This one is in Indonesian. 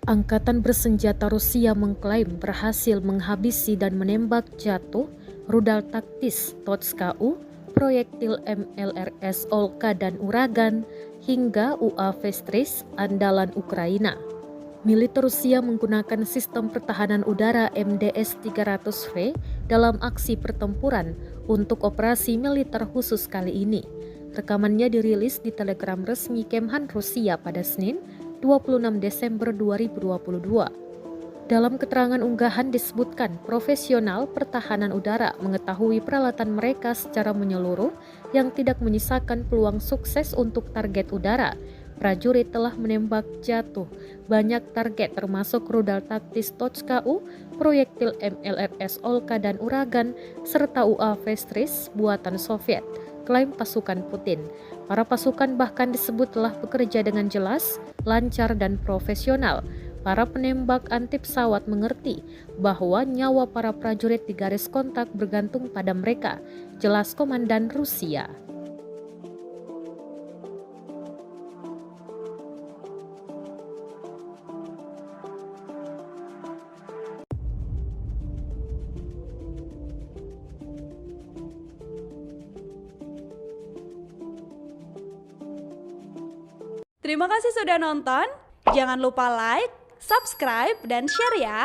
Angkatan bersenjata Rusia mengklaim berhasil menghabisi dan menembak jatuh rudal taktis Totska-U, proyektil MLRS Olka dan Uragan, hingga UAV-Stris andalan Ukraina. Militer Rusia menggunakan sistem pertahanan udara MDS-300V dalam aksi pertempuran untuk operasi militer khusus kali ini. Rekamannya dirilis di Telegram resmi Kemhan Rusia pada Senin, 26 Desember 2022. Dalam keterangan unggahan disebutkan profesional pertahanan udara mengetahui peralatan mereka secara menyeluruh yang tidak menyisakan peluang sukses untuk target udara. Prajurit telah menembak jatuh banyak target termasuk rudal taktis Totska-U, proyektil MLRS Olka dan Uragan, serta UAV-Stris buatan Soviet, klaim pasukan Putin. Para pasukan bahkan disebut telah bekerja dengan jelas, lancar dan profesional. Para penembak anti pesawat mengerti bahwa nyawa para prajurit di garis kontak bergantung pada mereka, jelas Komandan Rusia. Terima kasih sudah nonton. Jangan lupa like, subscribe, dan share ya.